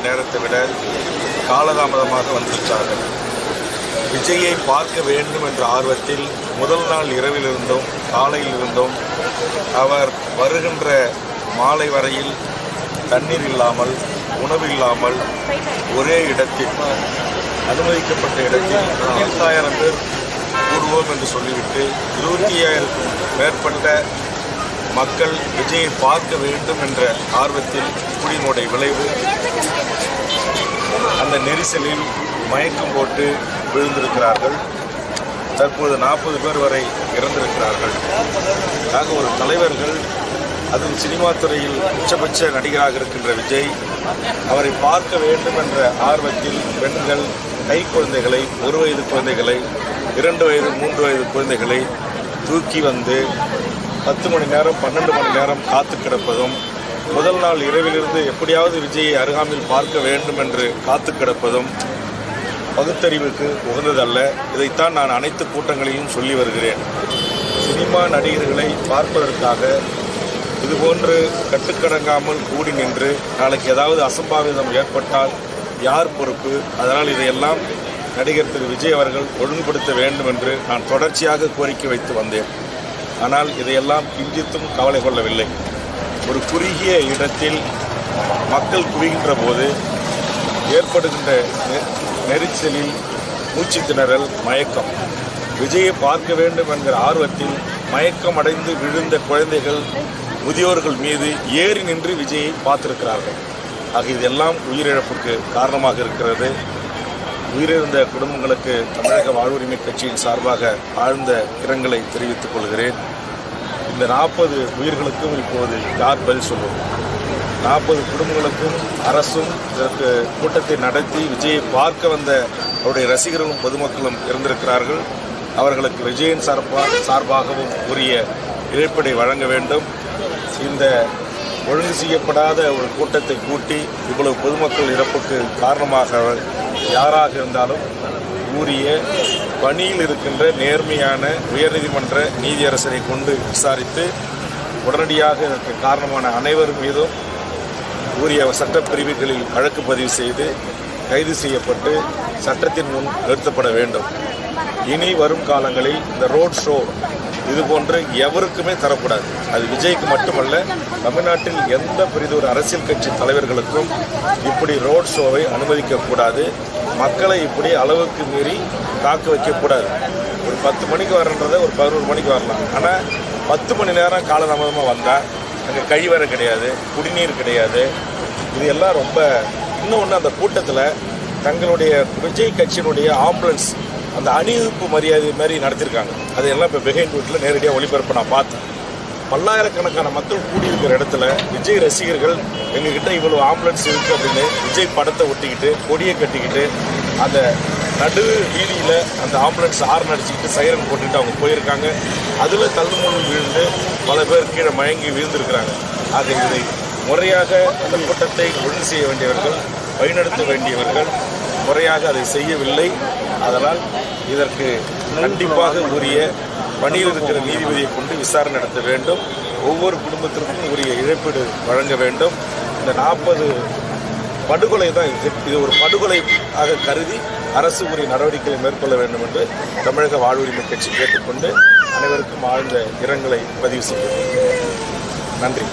நாள் நேரத்தை விட காலதாமதமாக வந்திருக்கிறார்கள். விஜயை பார்க்க வேண்டும் என்ற ஆர்வத்தில் முதல் நாள் இரவிலிருந்தும் காலையில் இருந்தும் அவர் வருகின்ற மாலை வரையில் தண்ணீர் இல்லாமல், உணவு இல்லாமல் ஒரே இடத்தில், அனுமதிக்கப்பட்ட இடத்தில் 10,000 பேர் கூடுவோம் என்று சொல்லிவிட்டு 25,000க்கும் மேற்பட்ட மக்கள் விஜயை பார்க்க வேண்டும் என்ற ஆர்வத்தில் கூடினுடைய விளைவு அந்த நெரிசலில் மயக்கம் போட்டு விழுந்திருக்கிறார்கள். தற்போது 40 பேர் வரை இறந்திருக்கிறார்கள். ஆக ஒரு தலைவர்கள், அதுவும் சினிமா துறையில் உச்சபட்ச நடிகராக இருக்கின்ற விஜய், அவரை பார்க்க வேண்டும் என்ற ஆர்வத்தில் பெண்கள் கை குழந்தைகளை, 1 வயது குழந்தைகளை, 2 வயது 3 வயது குழந்தைகளை தூக்கி வந்து 10 மணி நேரம் 12 மணி நேரம் காத்து கிடப்பதும், முதல் நாள் இரவிலிருந்து எப்படியாவது விஜயை அருகாமையில் பார்க்க வேண்டும் என்று காத்து கிடப்பதும் பகுத்தறிவுக்கு உகந்ததல்ல. இதைத்தான் நான் அனைத்து கூட்டங்களிலும் சொல்லி வருகிறேன். சினிமா நடிகர்களை பார்ப்பதற்காக இதுபோன்று கட்டுக்கடங்காமல் கூடி நின்று நாளைக்கு ஏதாவது அசம்பாவிதம் ஏற்பட்டால் யார் பொறுப்பு? அதனால் இதையெல்லாம் நடிகர் திரு விஜய் அவர்கள் ஒழுங்குபடுத்த வேண்டும் என்று நான் தொடர்ச்சியாக கோரிக்கை வைத்து வந்தேன். ஆனால் இதையெல்லாம் கிஞ்சித்தும் கவலை கொள்ளவில்லை. ஒரு குறுகிய இடத்தில் மக்கள் குவிகின்ற போது ஏற்படுகின்ற நெரிசலில் மூச்சு திணறல், மயக்கம், விஜயை பார்க்க வேண்டும் என்கிற ஆர்வத்தில் மயக்கம் அடைந்து விழுந்த குழந்தைகள், முதியோர்கள் மீது ஏறி நின்று விஜயை பார்த்திருக்கிறார்கள். ஆக இதெல்லாம் உயிரிழப்புக்கு காரணமாக இருக்கிறது. உயிரிழந்த குடும்பங்களுக்கு தமிழக வாழ்வுரிமை கட்சியின் சார்பாக ஆழ்ந்த இரங்கலை தெரிவித்துக் கொள்கிறேன். இந்த 40 உயிர்களுக்கும் இப்போது யார் பதில் சொல்வது? 40 குடும்பங்களுக்கும் அரசும் இதற்கு கூட்டத்தை நடத்தி விஜயை பார்க்க வந்த அவருடைய ரசிகர்களும் பொதுமக்களும் இருந்திருக்கிறார்கள். அவர்களுக்கு விஜயின் சார்பாகவும் உரிய இழப்பீடை வழங்க வேண்டும். இந்த ஒழுங்கு செய்யப்படாத ஒரு கூட்டத்தை கூட்டி இவ்வளவு பொதுமக்கள் இறப்புக்கு காரணமாக யாராக இருந்தாலும் உரிய பணியில் இருக்கின்ற நேர்மையான உயர்நீதிமன்ற நீதியரசரை கொண்டு விசாரித்து உடனடியாக இதற்கு காரணமான அனைவர் மீதும் உரிய சட்டப்பிரிவுகளில் வழக்கு பதிவு செய்து கைது செய்யப்பட்டு சட்டத்தின் முன் நிறுத்தப்பட வேண்டும். இனி வரும் காலங்களில் இந்த ரோட் ஷோ இதுபோன்று எவருக்குமே தரக்கூடாது. அது விஜய்க்கு மட்டுமல்ல, தமிழ்நாட்டில் எந்த பெரிதொரு அரசியல் கட்சி தலைவர்களுக்கும் இப்படி ரோட் ஷோவை அனுமதிக்கக்கூடாது. மக்களை இப்படி அளவுக்கு மீறி காக்க வைக்கக்கூடாது. ஒரு 10 மணிக்கு வரன்றதை ஒரு 11 மணிக்கு வரலாம். ஆனால் 10 மணி நேரம் காலதாமதமாக வந்தால் அங்கே கழிவறை கிடையாது, குடிநீர் கிடையாது. இது எல்லாம் ரொம்ப இன்னொன்று, அந்த கூட்டத்தில் தங்களுடைய விஜய் கட்சியினுடைய ஆம்புலன்ஸ் அந்த அணிவகுப்பு மரியாதை மாதிரி நடத்தியிருக்காங்க. அதையெல்லாம் இப்போ பிஹைண்ட் வீட்டில் நேரடியாக ஒளிபரப்ப நான் பார்த்தேன். பல்லாயிரக்கணக்கான மக்கள் கூடியிருக்கிற இடத்துல விஜய் ரசிகர்கள் எங்ககிட்ட இவ்வளவு ஆம்புலன்ஸ் இருக்குது அப்படின்னு விஜய் படத்தை ஒட்டிக்கிட்டு, கொடியை கட்டிக்கிட்டு, அந்த நடு வீதியில் அந்த ஆம்புலன்ஸ் ஹார்ன் அடிச்சுக்கிட்டு சைரன் போட்டுக்கிட்டு அவங்க போயிருக்காங்க. அதில் தள்ளுமுள்ளு விழுந்து பல பேர் கீழே மயங்கி விழுந்திருக்கிறாங்க. ஆக இதை முறையாக அந்த கூட்டத்தை ஒழுங்கு செய்ய வேண்டியவர்கள், வழிநடத்த வேண்டியவர்கள் முறையாக அதை செய்யவில்லை. அதனால் இதற்கு கண்டிப்பாக உரிய பணியில் இருக்கிற நீதிபதியை கொண்டு விசாரணை நடத்த வேண்டும். ஒவ்வொரு குடும்பத்திற்கும் உரிய இழப்பீடு வழங்க வேண்டும். இந்த 40 படுகொலை தான் இது ஒரு படுகொலை ஆக கருதி அரசு உரிய நடவடிக்கைகளை மேற்கொள்ள வேண்டும் என்று தமிழக வாழ்வுரிமை கட்சி கேட்டுக்கொண்டு அனைவருக்கும் ஆழ்ந்த இரங்கலை பதிவு செய்கிறேன். நன்றி.